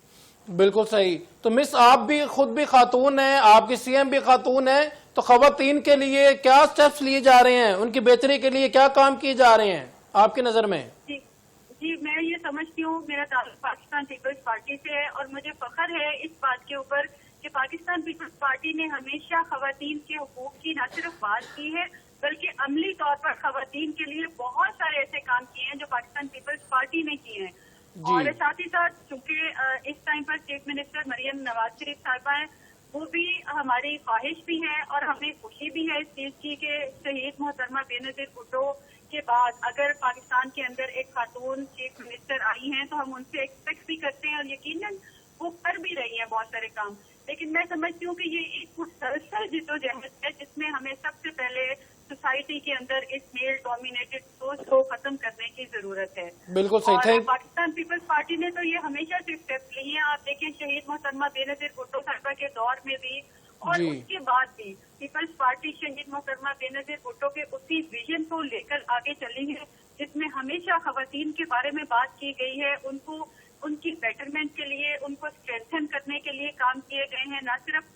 بالکل صحیح. تو مس آپ بھی خود بھی خاتون ہیں, آپ کی سی ایم بھی خاتون ہیں, تو خواتین کے لیے کیا سٹیپس لیے جا رہے ہیں, ان کی بہتری کے لیے کیا کام کیے جا رہے ہیں آپ کی نظر میں؟ جی میں یہ سمجھتی ہوں, میرا تعلق پاکستان پیپلز پارٹی سے ہے اور مجھے فخر ہے اس بات کے اوپر کہ پاکستان پیپلز پارٹی نے ہمیشہ خواتین کے حقوق کی نہ صرف بات کی ہے بلکہ عملی طور پر خواتین کے لیے بہت سارے ایسے کام کیے ہیں جو پاکستان پیپلز پارٹی نے کیے ہیں. اور ساتھ ہی ساتھ چونکہ اس ٹائم پر چیف منسٹر مریم نواز شریف صاحبہ ہیں, وہ بھی ہماری خواہش بھی ہے اور ہمیں خوشی بھی ہے اس چیز کی کہ شہید محترمہ بینظیر بھٹو کے بعد اگر پاکستان کے اندر ایک خاتون چیف منسٹر آئی ہیں تو ہم ان سے ایکسپیکٹ بھی کرتے ہیں اور یقیناً وہ کر بھی رہی ہیں بہت سارے کام. لیکن میں سمجھتی ہوں کہ یہ ایک مسلسل جدوجہد ہے جس میں ہمیں سب سے پہلے سوسائٹی کے اندر اس میل ڈومینیٹڈ سوچ کو ختم کرنے کی ضرورت ہے. بالکل صحیح. اور پاکستان پیپلز پارٹی نے تو یہ ہمیشہ سے اسٹیپ لیے ہیں. آپ دیکھیں شہید محترمہ بینظیر بھٹو صاحبہ کے دور میں بھی اور اس کے بعد بھی پیپلز پارٹی شہید محترمہ بینظیر بھٹو کے اسی ویژن کو لے کر آگے چلی ہے جس میں ہمیشہ خواتین کے بارے میں بات کی گئی ہے, ان کو ان کی بیٹرمنٹ کے لیے, ان کو اسٹرینتھن کرنے کے لیے کام کیے گئے ہیں, نہ صرف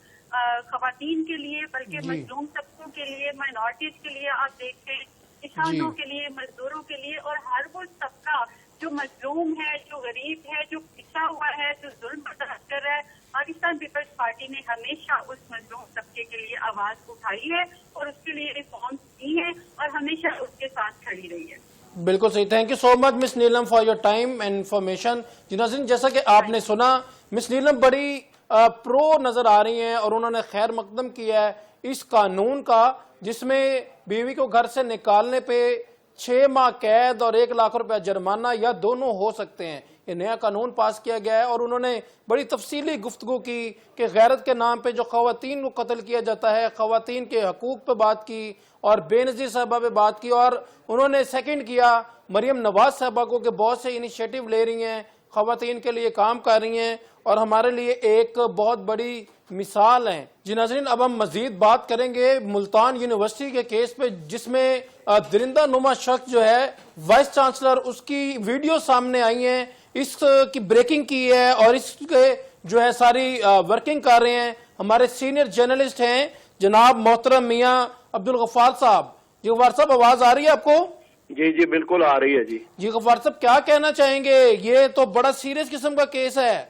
خواتین کے لیے بلکہ مظلوم طبقوں کے لیے, مائنورٹیز کے لیے, آپ دیکھتے ہیں کسانوں کے لیے, مزدوروں کے لیے, اور ہر وہ طبقہ جو مظلوم ہے, جو غریب ہے, جو پسا ہوا ہے, جو ظلم برداشت کر رہا ہے, پاکستان پیپلز پارٹی نے ہمیشہ اس مظلوم طبقے کے لیے آواز اٹھائی ہے اور اس کے لیے ریفارمز کی ہیں اور ہمیشہ اس کے ساتھ کھڑی رہی ہے. بالکل صحیح. Thank you so much Miss Neelam for your time and information. جی ناظرین, جیسا کہ آپ نے سنا, مس نیلم بڑی پرو نظر آ رہی ہیں اور انہوں نے خیر مقدم کیا ہے اس قانون کا جس میں بیوی کو گھر سے نکالنے پہ 6 ماہ قید اور 1 لاکھ روپے جرمانہ یا دونوں ہو سکتے ہیں. یہ نیا قانون پاس کیا گیا ہے اور انہوں نے بڑی تفصیلی گفتگو کی کہ غیرت کے نام پہ جو خواتین کو قتل کیا جاتا ہے, خواتین کے حقوق پہ بات کی اور بینظیر صاحبہ پہ بات کی, اور انہوں نے سیکنڈ کیا مریم نواز صاحبہ کو کہ بہت سے انیشیٹو لے رہی ہیں, خواتین کے لیے کام کر رہی ہیں اور ہمارے لیے ایک بہت بڑی مثال ہیں. جی ناظرین, اب ہم مزید بات کریں گے ملتان یونیورسٹی کے کیس پہ جس میں درندہ نما شخص جو ہے وائس چانسلر, اس کی ویڈیو سامنے آئی ہیں, اس کی بریکنگ کی ہے اور اس کے جو ہے ساری ورکنگ کر رہے ہیں ہمارے سینئر جرنلسٹ ہیں جناب محترم میاں عبدالغفار صاحب. جی غفار صاحب, آواز آ رہی ہے آپ کو؟ جی بالکل آ رہی ہے. جی غفار صاحب, کیا کہنا چاہیں گے؟ یہ تو بڑا سیریس قسم کا کیس ہے.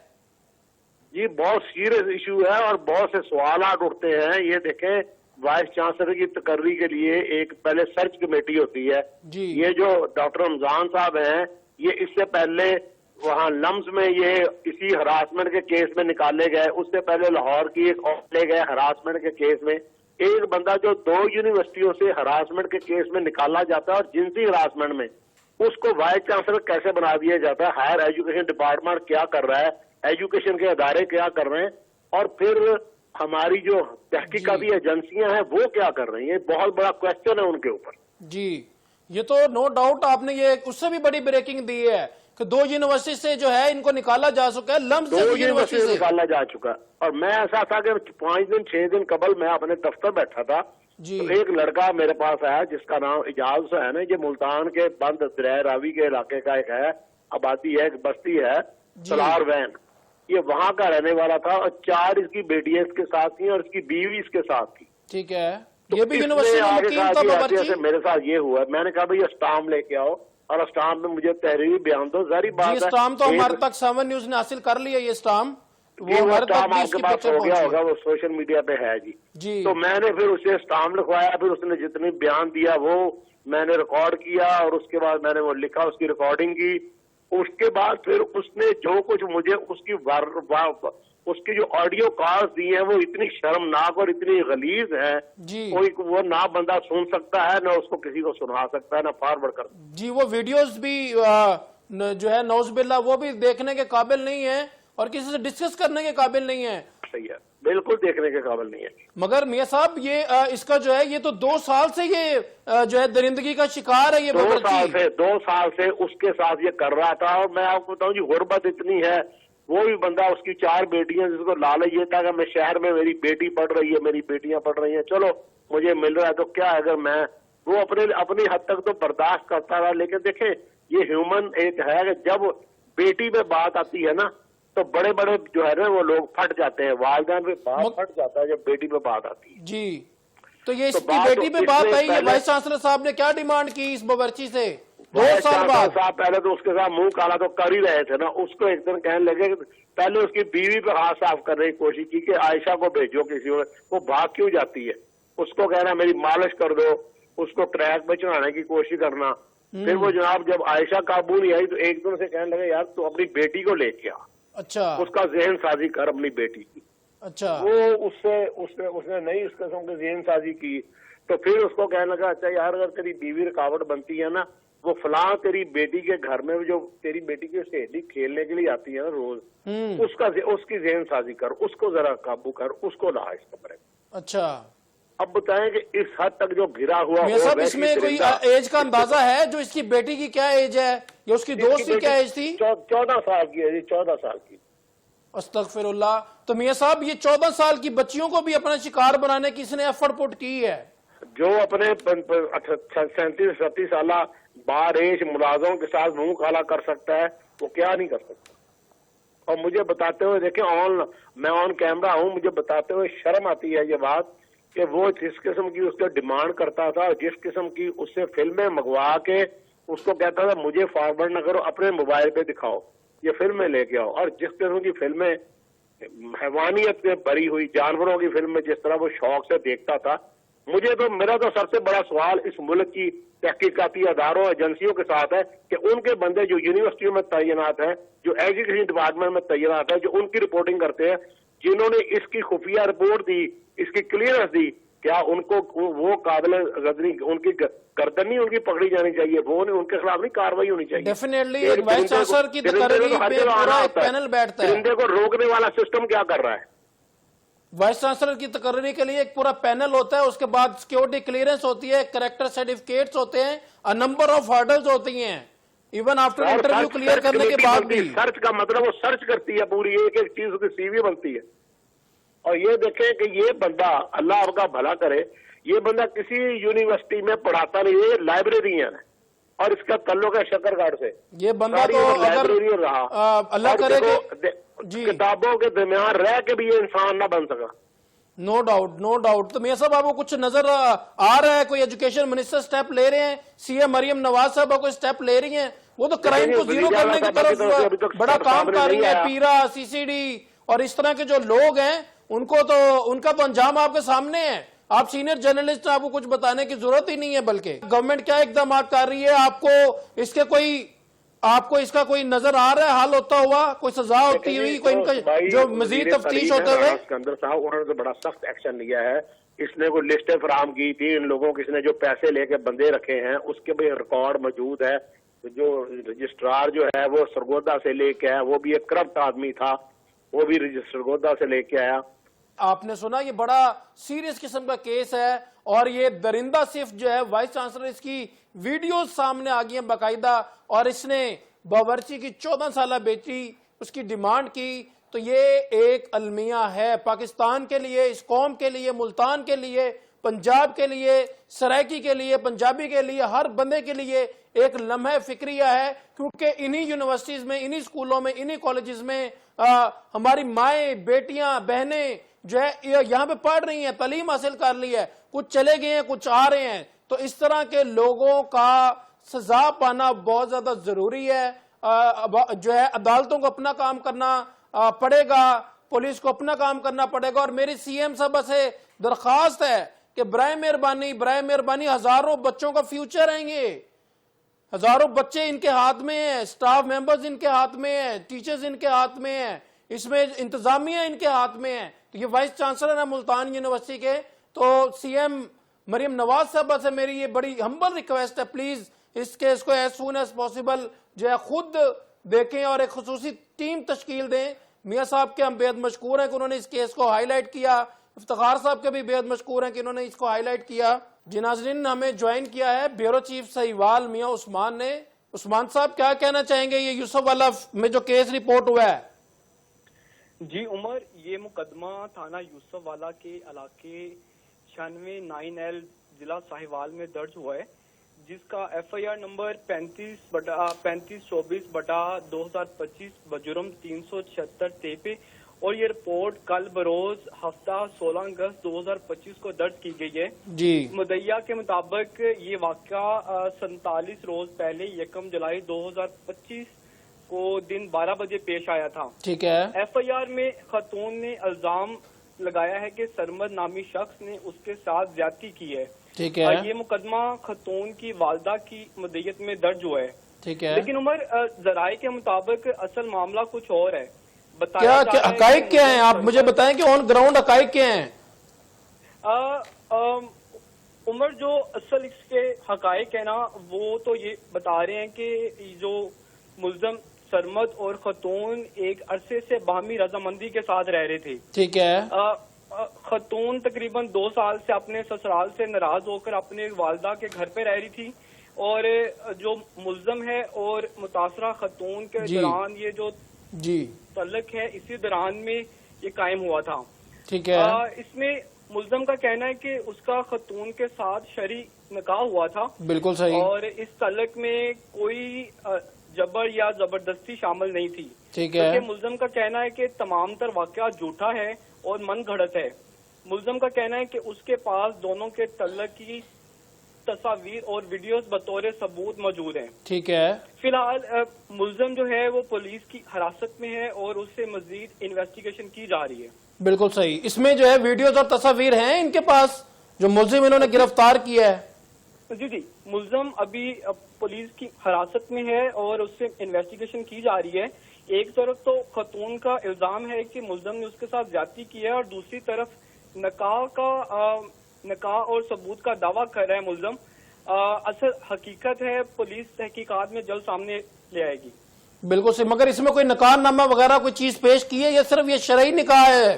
جی بہت سیریس ایشو ہے اور بہت سے سوالات اٹھتے ہیں. یہ دیکھیں, وائس چانسلر کی تقرری کے لیے ایک پہلے سرچ کمیٹی ہوتی ہے. یہ جو ڈاکٹر رمضان صاحب ہیں, یہ اس سے پہلے وہاں لمز میں یہ اسی ہراسمنٹ کے کیس میں نکالے گئے. اس سے پہلے لاہور کی ایک اور لے گئے ہراسمنٹ کے کیس میں. ایک بندہ جو 2 یونیورسٹیوں سے ہراسمنٹ کے کیس میں نکالا جاتا ہے اور جنسی ہراسمنٹ میں, اس کو وائس چانسلر کیسے بنا دیا جاتا ہے؟ ہائر ایجوکیشن ڈپارٹمنٹ کیا کر رہا ہے, ایجوکیشن کے ادارے کیا کر رہے ہیں, اور پھر ہماری جو تحقیقاتی ایجنسیاں ہیں وہ کیا کر رہی ہیں؟ بہت بڑا کوشچن ہے ان کے اوپر. جی یہ تو نو ڈاؤٹ آپ نے یہ اس سے بھی بڑی بریکنگ دی ہے کہ 2 یونیورسٹی سے جو ہے ان کو نکالا جا چکا ہے, لمز 2 یونیورسٹی سے نکالا جا چکا ہے. اور میں ایسا تھا کہ 5 دن 6 دن قبل میں اپنے دفتر بیٹھا تھا, تو ایک لڑکا میرے پاس آیا جس کا نام اعجاز ہے نا, یہ ملتان کے بند دریائے راوی کے علاقے کا ایک ہے, آبادی ہے, ایک بستی ہے سلار وین, یہ وہاں کا رہنے والا تھا اور 4 اس کی بیٹیاں اس کے ساتھ تھیں اور اس کی بیوی اس کے ساتھ تھی. ٹھیک ہے, یہ بھی یونیورسٹی میرے ساتھ یہ ہوا. میں نے کہا بھائی اسٹام لے کے آؤ اور اسٹام میں مجھے تحریری بیان دو. ظاہری بات ہے, اسٹام تو ہمارے تک 7 نیوز نے حاصل کر لیا. یہ اسٹام وہ हमारे तक स्टाम्प भी आपके इसकी पास पिक्चर हो गया पहुंची होगा, वो सोशल मीडिया पे है जी। जी तो मैंने फिर उसे स्टाम्प लिखवाया, फिर उसने जितनी बयान दिया वो मैंने रिकॉर्ड किया, और उसके बाद मैंने वो लिखा, उसकी रिकॉर्डिंग की। उसके बाद फिर उसने जो कुछ मुझे उसकी जो ऑडियो कॉल्स दी हैं वो इतनी शर्मनाक और इतनी गलीज है, जी कोई वो ना बंदा सुन सकता है, ना उसको किसी को सुना सकता है, ना फॉरवर्ड कर। जी, वो वीडियोस भी जो है नौजबिल्ला वो भी देखने के काबिल नहीं है और किसी से डिस्कस करने के काबिल नहीं है। सही है, बिल्कुल देखने के काबिल नहीं है। मगर मियां साहब ये इसका जो है ये तो 2 साल से ये जो है दरिंदगी का शिकार है ये 2 साल से उसके साथ ये कर रहा था। और मैं आपको बताऊं जी, गुर्बत इतनी है, वो भी बंदा, उसकी 4 बेटियां, जिसको लालच ये था कि मैं शहर में, मेरी बेटी पढ़ रही है, मेरी बेटियां पढ़ रही हैं, चलो मुझे मिल रहा है तो क्या है, अगर मैं वो अपनी हद तक तो बर्दाश्त करता रहा। लेकिन देखें, ये ह्यूमन एक है कि जब बेटी पे बात आती है ना तो बड़े बड़े जो है ना वो लोग फट जाते हैं, वालिदैन पे बात फट जाता है जब बेटी पे बात आती है जी। तो ये इसकी बात बेटी पे बात आई है, पहले- वाइस चांसलर साहब ने क्या डिमांड की इस बावर्ची से 2 वाइस साल चांसलर बाद? साहब पहले तो उसके साथ मुंह काला तो कर ही रहे थे ना। उसको एक दिन कहने लगे, पहले उसकी बीवी पे हाथ साफ करने की कोशिश की कि आयशा को भेजो किसी और, वो भाग क्यों जाती है, उसको कहना मेरी मालिश कर दो, उसको ट्रैक पे चढ़ाने की कोशिश करना। फिर वो जनाब जब आयशा काबू नहीं आई तो एक दिन से कहने लगे यार तू अपनी बेटी को लेके आ, अच्छा उसका जहन साजी कर अपनी बेटी की। अच्छा वो उसने नहीं इस किस्म की जहन साजी की। तो फिर उसको कहने लगा अच्छा यार अगर तेरी बीवी रुकावट बनती है ना, वो फलां तेरी बेटी के घर में जो तेरी बेटी की सहेली खेलने के लिए आती है ना रोज, उसकी जहन साजी कर, उसको जरा काबू कर, उसको ला इस कमरे में। अच्छा अब बताएं कि इस हद तक जो घिरा हुआ मियां हो, साहब वैसी इसमें कोई दरिंदा- एज का अंदाजा है जो इसकी बेटी की क्या एज है या उसकी दोस्त की क्या एज थी? 14 साल की है जी, 14 साल की। अस्तगफिरुल्लाह। तो मियां साहब ये 14 साल की बच्चियों को भी अपना शिकार बनाने की इसने एफर्ट पुट की है। जो अपने 37-38 साल बारेश मुलाजों के साथ मुंह काला कर सकता है, वो क्या नहीं कर सकता। और मुझे बताते हुए देखें, मैं ऑन कैमरा हूं, मुझे बताते हुए शर्म आती है ये बात कि वो जिस किस्म की उसके डिमांड करता था, जिस किस्म की उससे फिल्में मंगवा के उसको कहता था मुझे फॉरवर्ड न करो, अपने मोबाइल पे दिखाओ, ये फिल्में लेके आओ। और जिस किस्म की फिल्में हैवानियत से भरी हुई जानवरों की फिल्में जिस तरह वो शौक से देखता था, मेरा तो सबसे बड़ा सवाल इस मुल्क की तहकीकाती अदारों एजेंसियों के साथ है कि उनके बंदे जो यूनिवर्सिटियों में तैनात हैं, जो एजुकेशन डिपार्टमेंट में तैनात है, जो उनकी रिपोर्टिंग करते हैं, जिन्होंने इसकी खुफिया रिपोर्ट दी, इसकी क्लियरेंस दी, क्या उनको वो काबिल गदरी उनकी गर्दन नहीं उनकी पकड़ी जानी चाहिए, वो नहीं, उनके खिलाफ नहीं कार्रवाई होनी चाहिए। डेफिनेटली एक वाइस चांसलर की तकरीर में पूरा एक पैनल बैठता है। परिंदे को रोकने वाला सिस्टम क्या कर रहा है? वाइस चांसलर की तकरीर के लिए एक पूरा पैनल होता है, उसके बाद सिक्योरिटी क्लियरेंस होती है, कैरेक्टर सर्टिफिकेट्स होते हैं, अ नंबर ऑफ हर्डल्स होती हैं, इवन आफ्टर इंटरव्यू क्लियर करने के बाद भी। सर्च का मतलब वो सर्च करती है, पूरी एक एक चीज की सीवी बनती है। और ये देखें कि ये बंदा, अल्लाह आपका भला करे, ये बंदा किसी यूनिवर्सिटी में पढ़ाता नहीं, ये लाइब्रेरियन है और इसका ताल्लुक है शकरगढ़ से। ये बंदा तो लाइब्रेरियन रहा, अल्लाह करे जी, किताबों के दरमियान रह के भी ये इंसान ना बन सका। No doubt no doubt. तो मियां साहब आपको कुछ नजर आ रहा है, कोई एजुकेशन मिनिस्टर स्टेप ले रहे हैं, सीएम मरियम नवाज साहब कोई स्टेप ले रही हैं? वो तो क्राइम को जीरो करने की तरफ बड़ा काम कर रही है, पीरा, सीसीडी और इस तरह के जो लोग हैं उनका तो अंजाम आपके सामने है। आप सीनियर जर्नलिस्ट, आपको कुछ बताने की जरूरत ही नहीं है, बल्कि गवर्नमेंट क्या इकदाम कर रही है, आपको इसका कोई नजर आ रहा है हल होता हुआ, कोई सजा होती हुई, कोई इनका जो मजीद तफ्तीश होते हुए? सिकंदर साहब उन्होंने तो बड़ा सख्त एक्शन लिया है। इसने कोई लिस्टें फराहम की थी इन लोगों की, इसने जो पैसे लेके बंदे रखे हैं उसके भी रिकॉर्ड मौजूद है। जो रजिस्ट्रार जो है वो सरगोदा से लेके आया, वो भी एक करप्ट आदमी था, वो भी सरगोदा से लेके आया। आपने सुना, ये बड़ा सीरियस किस्म का केस है और ये दरिंदा सिर्फ जो है वाइस चांसलर, इसकी वीडियो सामने आ गई है बाकायदा, और इसने बावर्ची की 14 साल बेटी उसकी डिमांड की। तो ये एक अलमिया है पाकिस्तान के लिए, इस कौम के लिए, मुल्तान के लिए, पंजाब के लिए, सराइकी के लिए, पंजाबी के लिए, हर बंदे के लिए एक लम्हे फिक्रिया है। क्योंकि इन्हीं यूनिवर्सिटीज में, इन्हीं स्कूलों में, इन्हीं कॉलेजेस में हमारी माएँ, बेटियां, बहनें जो है यहाँ पे पढ़ रही हैं, तालीम हासिल कर ली है, कुछ चले गए हैं, कुछ आ रहे हैं। तो इस तरह के लोगों का सजा पाना बहुत ज्यादा जरूरी है। जो है अदालतों को अपना काम करना पड़ेगा, पुलिस को अपना काम करना पड़ेगा। और मेरी सीएम साहब से दरखास्त है कि बराए मेहरबानी हजारों बच्चों का फ्यूचर है, ये हजारों बच्चे इनके हाथ में है, स्टाफ मेंबर्स इनके हाथ में है, टीचर्स इनके हाथ में है, इसमें इंतजामिया इनके हाथ में है। तो ये वाइस चांसलर है मुल्तान यूनिवर्सिटी के। तो सीएम मरियम नवाज साहब से मेरी ये बड़ी हम्बल रिक्वेस्ट है, प्लीज इस केस को एज सून एज पॉसिबल जो है खुद देखें और एक खुसूसी टीम तश्कील दें। मियाँ साहब के हम बेहद मशकूर हैं कि उन्होंने इस केस को हाईलाइट किया, इफ्तिखार साहब के भी बेहद मशकूर हैं कि उन्होंने इसको हाईलाइट किया। जी नाज़रीन, हमें ज्वाइन किया है ब्यूरो चीफ सहीवाल मियाँ उस्मान ने। उस्मान साहब क्या कहना चाहेंगे ये यूसुफ वाला में जो केस रिपोर्ट हुआ है? जी उमर, ये मुकदमा थाना यूसुफ वाला के इलाके 96-9L जिला साहिवाल में दर्ज हुआ है, जिसका FIR नंबर 35/3524/2025 बजुर्म 376 पे, और ये रिपोर्ट कल बरोज हफ्ता 16 अगस्त 2025 को दर्ज की गई है। जी मुद्दइया के मुताबिक ये वाक़या 47 रोज पहले 1 जुलाई 2025 को दिन 12 बजे पेश आया था। ठीक है। FIR में खतून ने इल्जाम लगाया है कि सरमद नामी शख्स ने उसके साथ ज्यादती की है। ठीक है। ये मुकदमा खतून की वालदा की मुद्दइयत में दर्ज हुआ है। ठीक है। लेकिन उमर, जराए के मुताबिक असल मामला कुछ और है। क्या हकाइक क्या हैं? आप मुझे बताएं कि ऑन ग्राउंड हकाइक क्या हैं? उमर, जो असल इसके हकाइक है ना, वो तो ये बता रहे हैं कि जो मुल्जम सरमद और खतून एक अरसे से बाहमी रजामंदी के साथ रह रहे थे। ठीक है। खतून तकरीबन 2 साल से अपने ससुराल से नाराज होकर अपने वालदा के घर पे रह रही थी, और जो मुल्जम है और मुतासरा खतून के दौरान ये जो तल्लक है, इसी दौरान में ये कायम हुआ था। ठीक है। इसमें मुल्जम का कहना है कि उसका खतून के साथ शरई निकाह हुआ था। बिल्कुल सही। और इस तल्लक में कोई जबर या जबरदस्ती शामिल नहीं थी। ठीक है। तो मुल्जम का कहना है कि तमाम तर वाक़या झूठा है और मन घड़त है। मुल्जम का कहना है कि उसके पास दोनों के तल्लक की तस्वीर और वीडियोस बतौर सबूत मौजूद हैं। ठीक है। फिलहाल मुल्जम जो है वो पुलिस की हिरासत में है और उससे मजीद इन्वेस्टिगेशन की जा रही है। बिल्कुल सही। इसमें जो है वीडियोस और तस्वीर हैं इनके पास जो मुल्जिम इन्होंने गिरफ्तार किया है? जी, मुल्जम अभी पुलिस की हिरासत में है और उससे इन्वेस्टिगेशन की जा रही है। एक तरफ तो खतून का इल्जाम है कि मुल्जम ने उसके साथ ज्यादती की है, और दूसरी तरफ नकाह और सबूत का दावा कर रहा है मुल्जम। असल हकीकत है पुलिस तहकीकात में जल्द सामने ले आएगी। बिल्कुल सही। मगर इसमें कोई नकाहनामा वगैरह कोई चीज पेश की है या सिर्फ ये शरई निकाह है?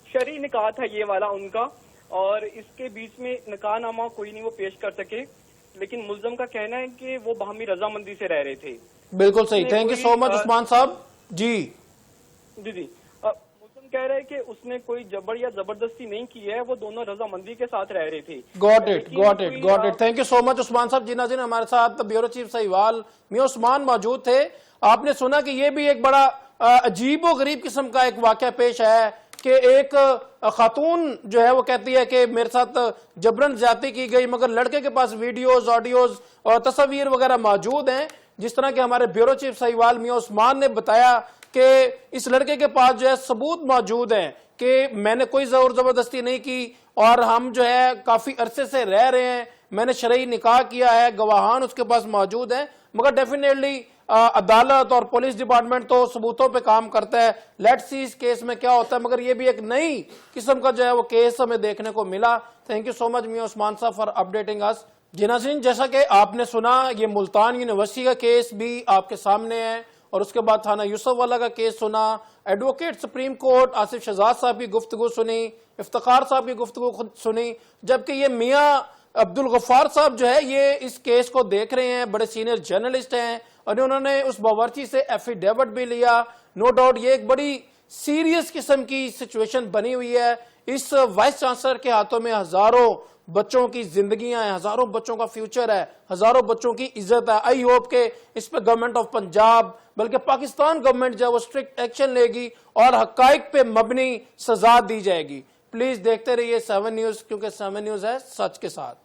शरई निकाह था ये वाला उनका, और इसके बीच में नकाहनामा कोई नहीं वो पेश कर सके, लेकिन मुल्जम का कहना है कि वो बाहमी रजामंदी से रह रहे थे। बिल्कुल सही। Thank you so much Usman साहब। जी मुल्जम कह रहे हैं कि उसने कोई जबर या जबरदस्ती नहीं की है, वो दोनों रजामंदी के साथ रह रहे थे। Got it. Thank you so much Usman साहब। जी नाज़रीन, हमारे साथ ब्यूरो चीफ सहीवाल मियां उस्मान मौजूद थे। आपने सुना कि ये भी एक बड़ा अजीब और गरीब किस्म का एक वाकया पेश है कि एक खातून जो है वो कहती है कि मेरे साथ जबरन ज्यादती की गई, मगर लड़के के पास वीडियोस, ऑडियोज और तस्वीर वगैरह मौजूद हैं। जिस तरह के हमारे ब्यूरो चीफ सहीवाल मियां उस्मान ने बताया कि इस लड़के के पास जो है सबूत मौजूद हैं कि मैंने कोई जोर जबरदस्ती नहीं की और हम जो है काफी अरसे से रह रहे हैं, मैंने शरई निकाह किया है, गवाहान उसके पास मौजूद हैं। मगर डेफिनेटली अदालत और पुलिस डिपार्टमेंट तो सबूतों पे काम करता है। लेट्स सी इस केस में क्या होता है। मगर ये भी एक नई किस्म का जो है वो केस हमें देखने को मिला। थैंक यू सो मच मियां उस्मान साहब फॉर अपडेटिंग अस। जी नाज़रीन, जैसा कि आपने सुना, ये मुल्तान यूनिवर्सिटी का केस भी आपके सामने है, और उसके बाद थाना यूसुफ वाला का केस सुना, advocate Supreme Court Asif Shahzad साहब की गुफ्तगू सुनी, इफ्तिखार साहब की गुफ्तगू सुनी, जबकि ये मियां अब्दुल गफ्फार साहब जो है ये इस केस को देख रहे हैं, बड़े सीनियर जर्नलिस्ट हैं, और उन्होंने उस बावर्ची से एफिडेविट भी लिया। नो डाउट ये एक बड़ी सीरियस किस्म की सिचुएशन बनी हुई है। इस वाइस चांसलर के हाथों में हजारों बच्चों की जिंदगियां हैं, हजारों बच्चों का फ्यूचर है, हजारों बच्चों की इज्जत है। आई होप के इस पे गवर्नमेंट ऑफ पंजाब बल्कि पाकिस्तान गवर्नमेंट जो है वो स्ट्रिक्ट एक्शन लेगी और हकाइक पे मबनी सजा दी जाएगी। प्लीज देखते रहिए 7 न्यूज, क्योंकि 7 न्यूज है सच के साथ।